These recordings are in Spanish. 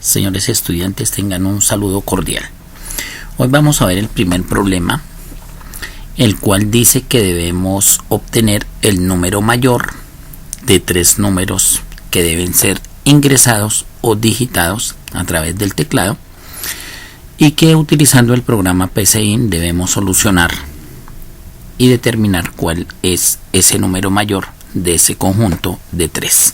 Señores estudiantes, tengan un saludo cordial. Hoy vamos a ver el primer problema, el cual dice que debemos obtener el número mayor de tres números que deben ser ingresados o digitados a través del teclado, y que utilizando el programa PCIN debemos solucionar y determinar cuál es ese número mayor de ese conjunto de tres.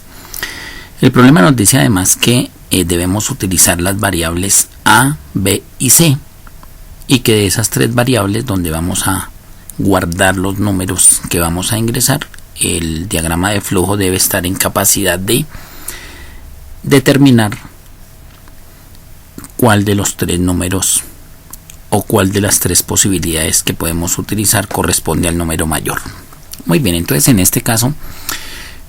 El problema nos dice además que debemos utilizar las variables A, B y C, y que de esas tres variables donde vamos a guardar los números que vamos a ingresar, el diagrama de flujo debe estar en capacidad de determinar cuál de los tres números o cuál de las tres posibilidades que podemos utilizar corresponde al número mayor. Muy bien, entonces en este caso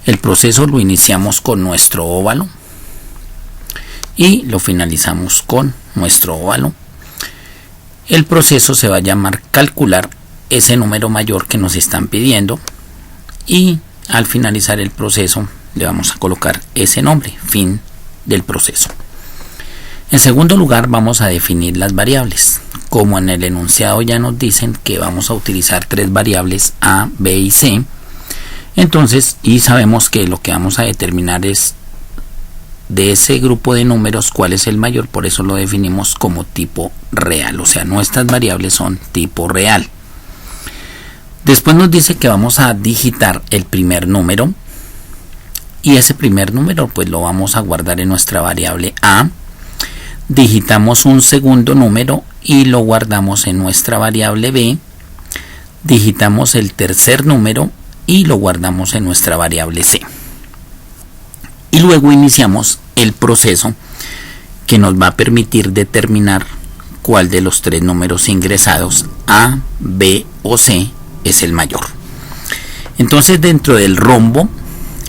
el proceso lo iniciamos con nuestro óvalo y lo finalizamos con nuestro óvalo. El proceso se va a llamar calcular ese número mayor que nos están pidiendo, y al finalizar el proceso le vamos a colocar ese nombre, fin del proceso. En segundo lugar, vamos a definir las variables. Como en el enunciado ya nos dicen que vamos a utilizar tres variables A, B y C, entonces, y sabemos que lo que vamos a determinar es de ese grupo de números cuál es el mayor, por eso lo definimos como tipo real, o sea, nuestras variables son tipo real. Después nos dice que vamos a digitar el primer número, y ese primer número pues lo vamos a guardar en nuestra variable A. Digitamos un segundo número y lo guardamos en nuestra variable B. Digitamos el tercer número y lo guardamos en nuestra variable C. Y luego iniciamos el proceso que nos va a permitir determinar cuál de los tres números ingresados, A, B o C, es el mayor. Entonces, dentro del rombo,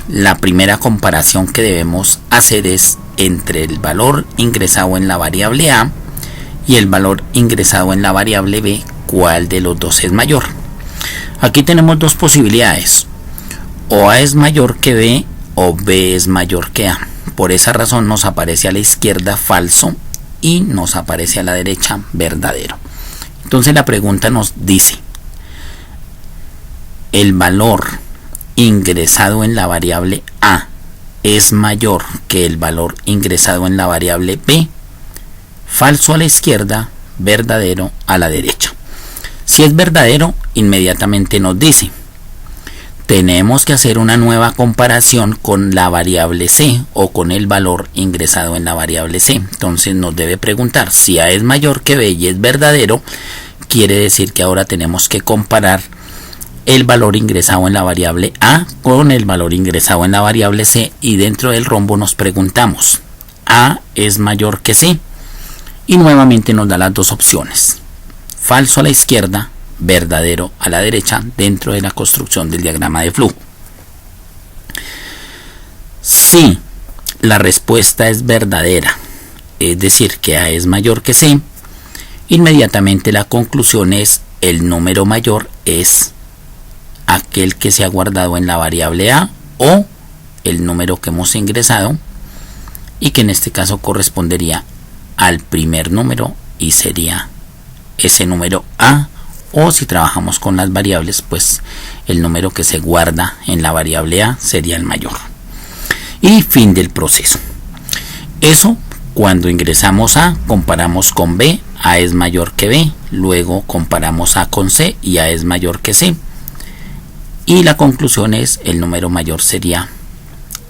la primera comparación que debemos hacer es entre el valor ingresado en la variable A y el valor ingresado en la variable B, cuál de los dos es mayor. Aquí tenemos dos posibilidades: o A es mayor que B o B es mayor que A. Por esa razón nos aparece a la izquierda falso y nos aparece a la derecha verdadero. Entonces la pregunta nos dice: ¿el valor ingresado en la variable A es mayor que el valor ingresado en la variable B? Falso a la izquierda, verdadero a la derecha. Si es verdadero, inmediatamente nos dice: tenemos que hacer una nueva comparación con la variable C o con el valor ingresado en la variable C. Entonces nos debe preguntar si A es mayor que B y es verdadero, quiere decir que ahora tenemos que comparar el valor ingresado en la variable A con el valor ingresado en la variable C, y dentro del rombo nos preguntamos: ¿A es mayor que C? Y nuevamente nos da las dos opciones: falso a la izquierda, verdadero a la derecha, dentro de la construcción del diagrama de flujo. Si la respuesta es verdadera, es decir, que A es mayor que C, inmediatamente la conclusión es: el número mayor es aquel que se ha guardado en la variable A o el número que hemos ingresado, y que en este caso correspondería al primer número y sería ese número A, o si trabajamos con las variables, pues el número que se guarda en la variable A sería el mayor. Y fin del proceso. Eso cuando ingresamos A, comparamos con B, A es mayor que B, luego comparamos A con C y A es mayor que C. Y la conclusión es: el número mayor sería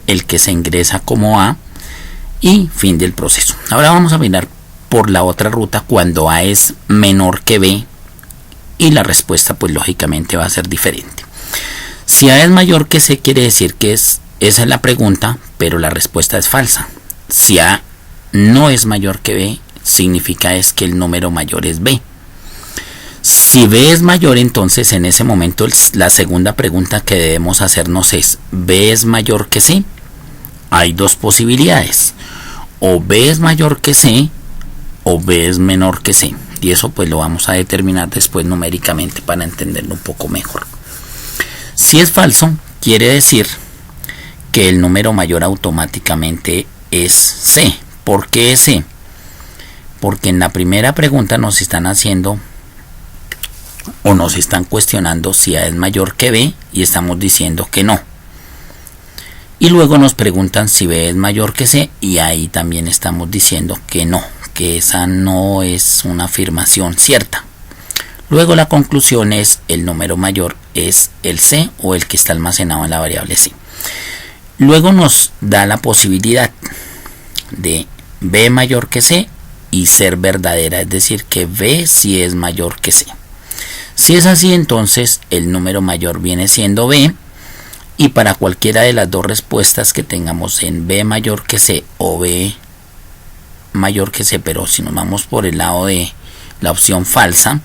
el que se ingresa como A, y fin del proceso. Ahora vamos a mirar por la otra ruta cuando A es menor que B, y la respuesta pues lógicamente va a ser diferente. Si A es mayor que C, quiere decir que esa es la pregunta, pero la respuesta es falsa. Si A no es mayor que B, significa es que el número mayor es B. Si B es mayor, entonces en ese momento la segunda pregunta que debemos hacernos es: ¿B es mayor que C? Hay dos posibilidades: o B es mayor que C o B es menor que C, y eso pues lo vamos a determinar después numéricamente para entenderlo un poco mejor. Si es falso, quiere decir que el número mayor automáticamente es C, ¿Por qué C? Porque en la primera pregunta nos están haciendo o nos están cuestionando si A es mayor que B y estamos diciendo que no. Y luego nos preguntan si B es mayor que C y ahí también estamos diciendo que no, que esa no es una afirmación cierta. Luego la conclusión es el número mayor es el C o el que está almacenado en la variable C. Luego nos da la posibilidad de B mayor que C y ser verdadera, es decir, que B sí es mayor que C. Si es así, entonces el número mayor viene siendo B, y para cualquiera de las dos respuestas que tengamos en B mayor que C o B mayor que C, pero si nos vamos por el lado de la opción falsa,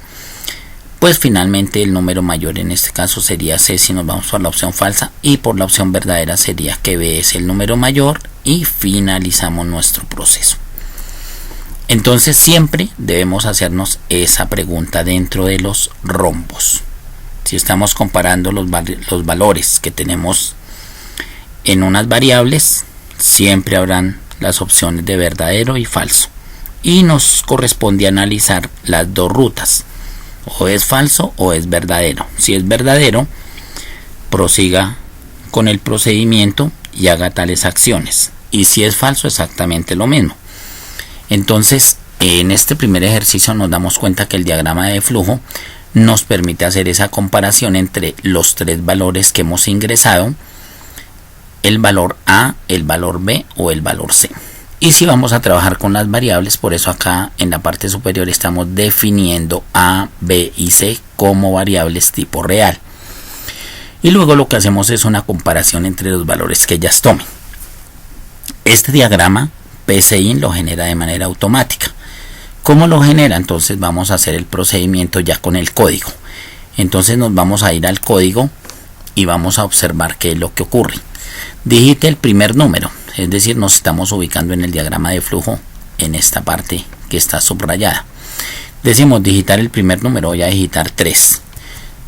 pues finalmente el número mayor en este caso sería C si nos vamos por la opción falsa, y por la opción verdadera sería que B es el número mayor, y finalizamos nuestro proceso. Entonces siempre debemos hacernos esa pregunta dentro de los rombos. Si estamos comparando los valores que tenemos en unas variables, siempre habrán las opciones de verdadero y falso. Y nos corresponde analizar las dos rutas. O es falso o es verdadero. Si es verdadero, prosiga con el procedimiento y haga tales acciones. Y si es falso, exactamente lo mismo. Entonces, en este primer ejercicio nos damos cuenta que el diagrama de flujo nos permite hacer esa comparación entre los tres valores que hemos ingresado, el valor A, el valor B o el valor C. Y si vamos a trabajar con las variables, por eso acá en la parte superior estamos definiendo A, B y C como variables tipo real. Y luego lo que hacemos es una comparación entre los valores que ellas tomen. Este diagrama PCIN lo genera de manera automática. ¿Cómo lo genera? Entonces vamos a hacer el procedimiento ya con el código. Entonces nos vamos a ir al código y vamos a observar qué es lo que ocurre. Digite el primer número, es decir, nos estamos ubicando en el diagrama de flujo en esta parte que está subrayada. Decimos digitar el primer número, voy a digitar 3.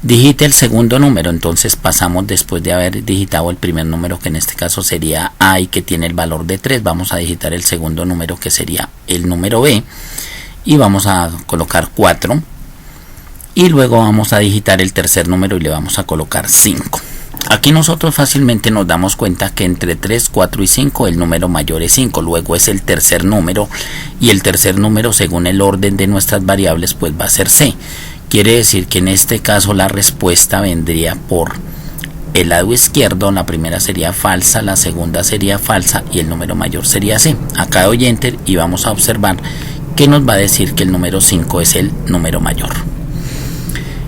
Digite el segundo número, entonces pasamos después de haber digitado el primer número, que en este caso sería A y que tiene el valor de 3, vamos a digitar el segundo número que sería el número B. Y vamos a colocar 4 y luego vamos a digitar el tercer número y le vamos a colocar 5. Aquí nosotros fácilmente nos damos cuenta que entre 3, 4 y 5 el número mayor es 5, luego es el tercer número, y el tercer número según el orden de nuestras variables pues va a ser C. Quiere decir que en este caso la respuesta vendría por el lado izquierdo, la primera sería falsa, la segunda sería falsa y el número mayor sería C. Acá doy enter y vamos a observar que nos va a decir que el número 5 es el número mayor.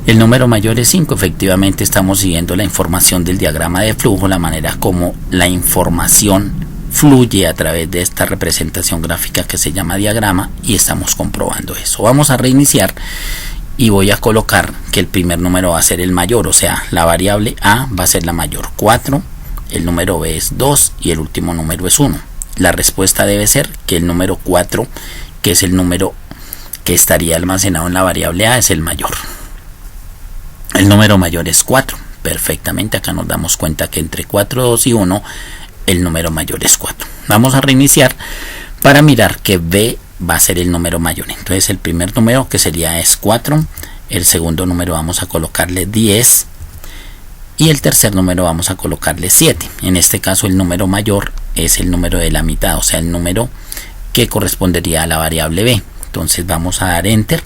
El número mayor es 5, efectivamente estamos siguiendo la información del diagrama de flujo, la manera como la información fluye a través de esta representación gráfica que se llama diagrama, y estamos comprobando eso. Vamos a reiniciar y voy a colocar que el primer número va a ser el mayor, o sea, la variable A va a ser la mayor, 4, el número B es 2 y el último número es 1. La respuesta debe ser que el número 4, que es el número que estaría almacenado en la variable A, es el mayor. El número mayor es 4. Perfectamente, acá nos damos cuenta que entre 4, 2 y 1 el número mayor es 4. Vamos a reiniciar para mirar que B va a ser el número mayor. Entonces el primer número que sería es 4, el segundo número vamos a colocarle 10 y el tercer número vamos a colocarle 7. En este caso el número mayor es el número de la mitad, o sea el número que correspondería a la variable B. Entonces vamos a dar enter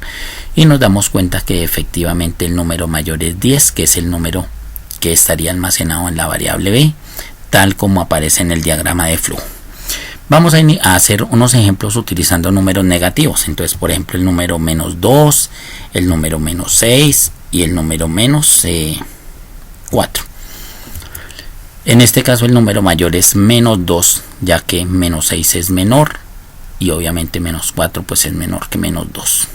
y nos damos cuenta que efectivamente el número mayor es 10, que es el número que estaría almacenado en la variable B, tal como aparece en el diagrama de flujo. Vamos a hacer unos ejemplos utilizando números negativos. Entonces, por ejemplo, el número menos 2, el número menos 6 y el número menos 4. En este caso el número mayor es menos 2, ya que menos 6 es menor y obviamente menos 4 pues es menor que menos 2.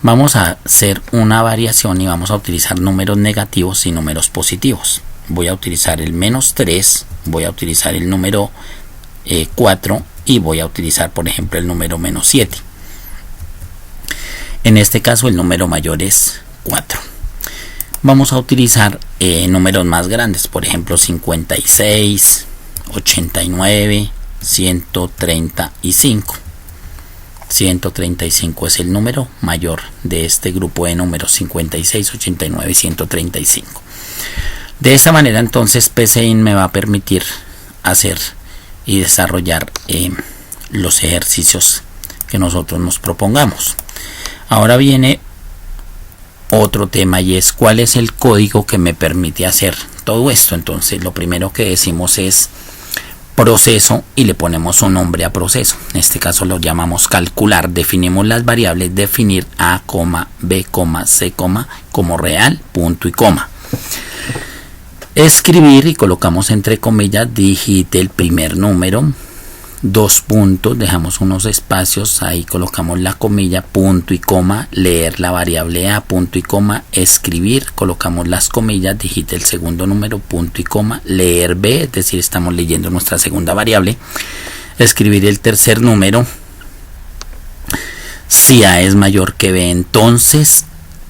Vamos a hacer una variación y vamos a utilizar números negativos y números positivos. Voy a utilizar el menos 3, voy a utilizar el número 4 y voy a utilizar por ejemplo el número menos 7. En este caso el número mayor es 4. Vamos a utilizar números más grandes, por ejemplo 56, 89, 135. 135 es el número mayor de este grupo de números 56, 89 y 135. De esa manera entonces PCIN me va a permitir hacer y desarrollar los ejercicios que nosotros nos propongamos. Ahora viene otro tema y es cuál es el código que me permite hacer todo esto. Entonces lo primero que decimos es proceso y le ponemos un nombre a proceso. En este caso lo llamamos calcular. Definimos las variables definir a, b, c, como real, punto y coma. Escribir y colocamos entre comillas digite el primer número, dos puntos, dejamos unos espacios, ahí colocamos la comilla, punto y coma, leer la variable a, punto y coma, escribir, colocamos las comillas, digite el segundo número, punto y coma, leer b, es decir, estamos leyendo nuestra segunda variable, escribir el tercer número, si a es mayor que b, entonces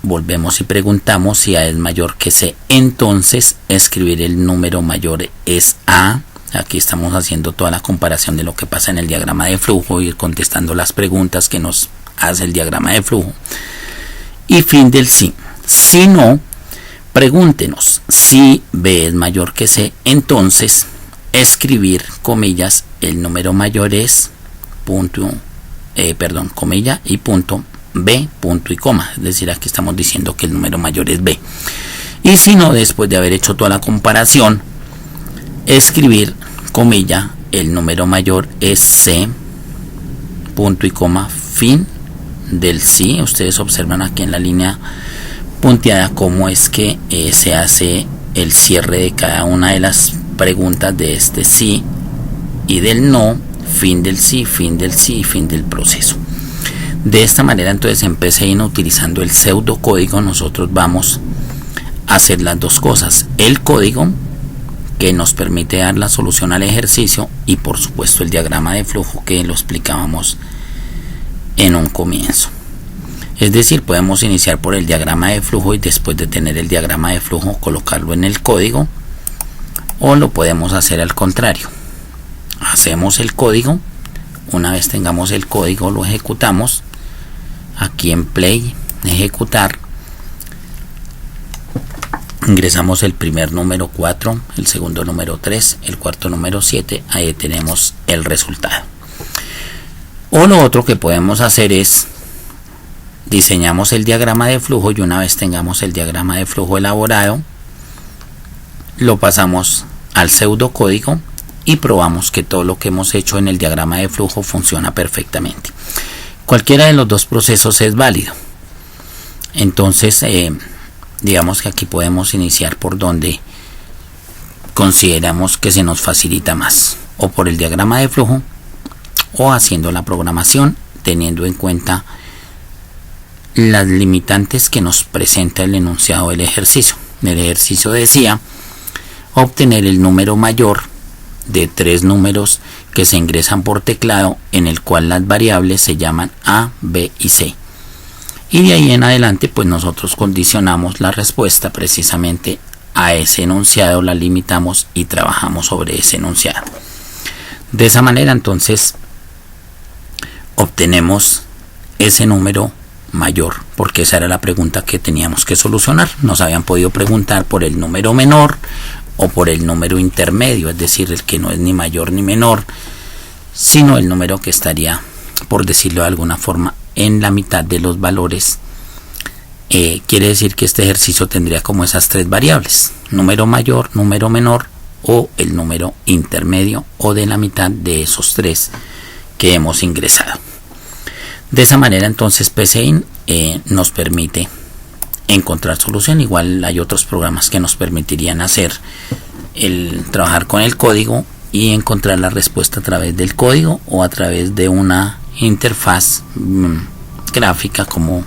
volvemos y preguntamos si a es mayor que c, entonces escribir el número mayor es a. Aquí estamos haciendo toda la comparación de lo que pasa en el diagrama de flujo, ir contestando las preguntas que nos hace el diagrama de flujo. Y fin del sí. Si no, pregúntenos si b es mayor que c, entonces escribir comillas, el número mayor es comilla y punto, b, punto y coma. Es decir, aquí estamos diciendo que el número mayor es b. Y si no, después de haber hecho toda la comparación, escribir comilla, el número mayor es c, punto y coma, fin del sí. Ustedes observan aquí en la línea punteada cómo es que se hace el cierre de cada una de las preguntas de este sí y del no, fin del sí, fin del sí y fin del proceso. De esta manera entonces en PCIN, utilizando el pseudocódigo, nosotros vamos a hacer las dos cosas: el código que nos permite dar la solución al ejercicio y por supuesto el diagrama de flujo que lo explicábamos en un comienzo. Es decir, podemos iniciar por el diagrama de flujo y después de tener el diagrama de flujo colocarlo en el código, o lo podemos hacer al contrario. Hacemos el código, una vez tengamos el código lo ejecutamos, aquí en play, ejecutar, ingresamos el primer número 4, el segundo número 3, el cuarto número 7, ahí tenemos el resultado. O lo otro que podemos hacer es diseñamos el diagrama de flujo y una vez tengamos el diagrama de flujo elaborado, lo pasamos al pseudocódigo y probamos que todo lo que hemos hecho en el diagrama de flujo funciona perfectamente. Cualquiera de los dos procesos es válido. Entonces, digamos que aquí podemos iniciar por donde consideramos que se nos facilita más, o por el diagrama de flujo o haciendo la programación teniendo en cuenta las limitantes que nos presenta el enunciado del ejercicio. El ejercicio decía obtener el número mayor de tres números que se ingresan por teclado, en el cual las variables se llaman a, b y c. Y de ahí en adelante pues nosotros condicionamos la respuesta precisamente a ese enunciado, la limitamos y trabajamos sobre ese enunciado. De esa manera entonces obtenemos ese número mayor, porque esa era la pregunta que teníamos que solucionar. Nos habían podido preguntar por el número menor o por el número intermedio, es decir, el que no es ni mayor ni menor, sino el número que estaría, por decirlo de alguna forma, en la mitad de los valores. Quiere decir que este ejercicio tendría como esas tres variables: número mayor, número menor o el número intermedio, o de la mitad de esos tres que hemos ingresado. De esa manera entonces PCIN nos permite encontrar solución. Igual hay otros programas que nos permitirían hacer trabajar con el código y encontrar la respuesta a través del código o a través de una interfaz gráfica, como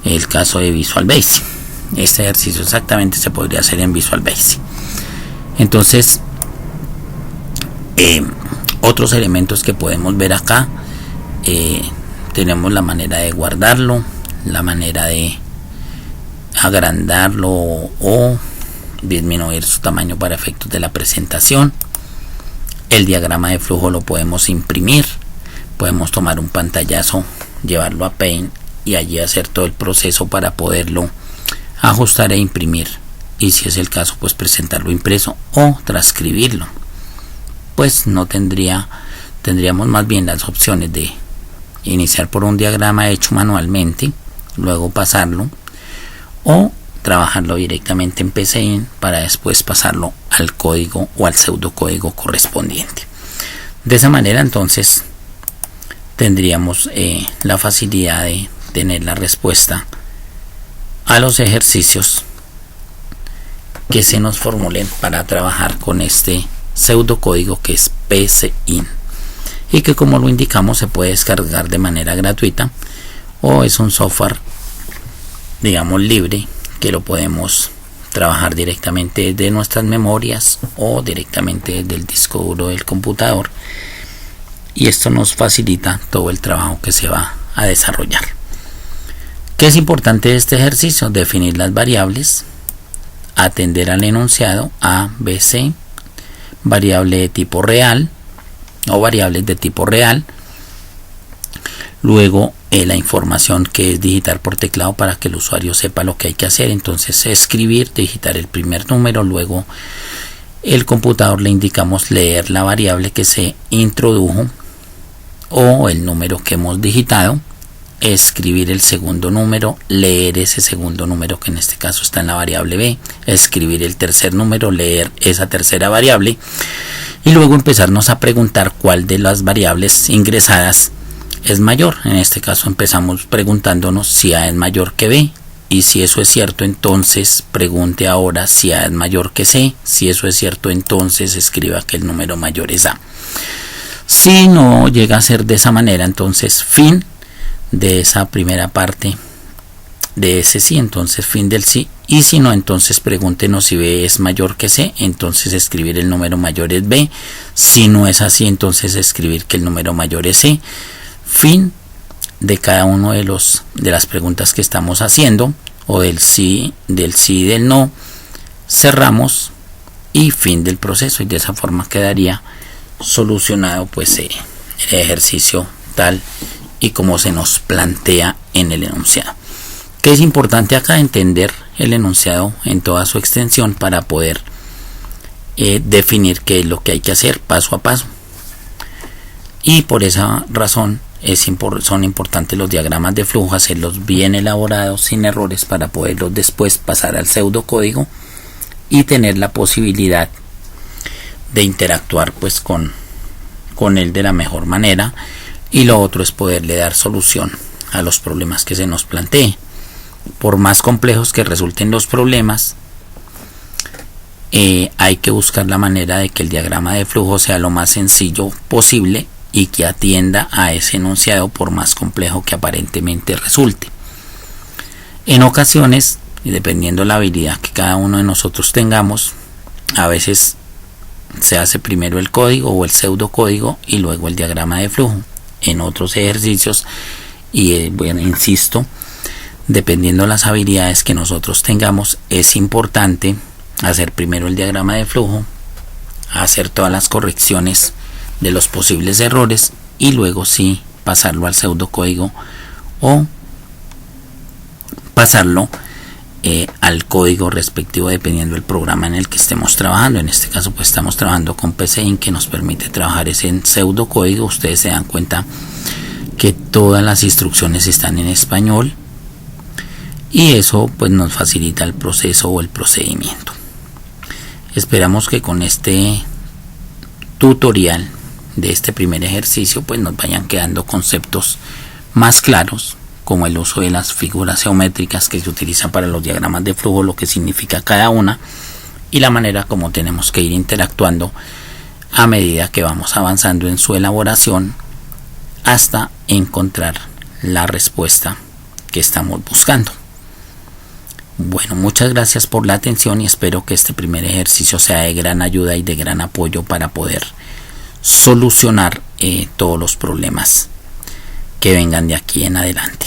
el caso de Visual Basic. Este ejercicio exactamente se podría hacer en Visual Basic. Entonces, otros elementos que podemos ver acá, tenemos la manera de guardarlo, la manera de agrandarlo o disminuir su tamaño para efectos de la presentación, El diagrama de flujo lo podemos imprimir, podemos tomar un pantallazo, llevarlo a Paint y allí hacer todo el proceso para poderlo ajustar e imprimir, y si es el caso pues presentarlo impreso o transcribirlo. Pues no tendríamos más bien las opciones de iniciar por un diagrama hecho manualmente, luego pasarlo, o trabajarlo directamente en PCInt para después pasarlo al código o al pseudocódigo correspondiente. De esa manera entonces tendríamos la facilidad de tener la respuesta a los ejercicios que se nos formulen para trabajar con este pseudocódigo que es PCInt, y que, como lo indicamos, se puede descargar de manera gratuita, o es un software, digamos, libre, que lo podemos trabajar directamente de nuestras memorias o directamente del disco duro del computador, y esto nos facilita todo el trabajo que se va a desarrollar. ¿Qué es importante de este ejercicio? Definir las variables, atender al enunciado A, B, C, variable de tipo real o variables de tipo real, luego la información que es digitar por teclado para que el usuario sepa lo que hay que hacer. Entonces escribir, digitar el primer número, luego el computador le indicamos leer la variable que se introdujo o el número que hemos digitado, escribir el segundo número, leer ese segundo número que en este caso está en la variable B, escribir el tercer número, leer esa tercera variable, y luego empezarnos a preguntar cuál de las variables ingresadas es mayor. En este caso empezamos preguntándonos si A es mayor que B, y si eso es cierto, entonces pregunte ahora si A es mayor que C. Si eso es cierto, entonces escriba que el número mayor es A. Si no llega a ser de esa manera, entonces fin de esa primera parte de ese sí, entonces fin del sí. Y si no, entonces pregúntenos si B es mayor que C, entonces escribir el número mayor es B. Si no es así, entonces escribir que el número mayor es C. Fin de cada uno de las preguntas que estamos haciendo, o del sí y del no. Cerramos y fin del proceso, y de esa forma quedaría solucionado pues el ejercicio tal y como se nos plantea en el enunciado. Que es importante acá entender el enunciado en toda su extensión para poder definir qué es lo que hay que hacer paso a paso, y por esa razón son importantes los diagramas de flujo, hacerlos bien elaborados, sin errores, para poderlos después pasar al pseudocódigo y tener la posibilidad de interactuar pues con él de la mejor manera. Y lo otro es poderle dar solución a los problemas que se nos plantee. Por más complejos que resulten los problemas, hay que buscar la manera de que el diagrama de flujo sea lo más sencillo posible y que atienda a ese enunciado, por más complejo que aparentemente resulte. En ocasiones, y dependiendo de la habilidad que cada uno de nosotros tengamos, a veces se hace primero el código o el pseudocódigo y luego el diagrama de flujo. En otros ejercicios, y bueno, insisto, dependiendo de las habilidades que nosotros tengamos, es importante hacer primero el diagrama de flujo, hacer todas las correcciones de los posibles errores, y luego sí pasarlo al pseudocódigo o pasarlo al código respectivo, dependiendo del programa en el que estemos trabajando. En este caso pues estamos trabajando con PCInt, que nos permite trabajar ese pseudocódigo. Ustedes se dan cuenta que todas las instrucciones están en español, y eso pues nos facilita el proceso o el procedimiento. Esperamos que con este tutorial de este primer ejercicio pues nos vayan quedando conceptos más claros, como el uso de las figuras geométricas que se utilizan para los diagramas de flujo, lo que significa cada una, y la manera como tenemos que ir interactuando a medida que vamos avanzando en su elaboración hasta encontrar la respuesta que estamos buscando. Bueno, muchas gracias por la atención, y espero que este primer ejercicio sea de gran ayuda y de gran apoyo para poder solucionar todos los problemas que vengan de aquí en adelante.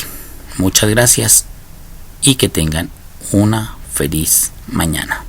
Muchas gracias y que tengan una feliz mañana.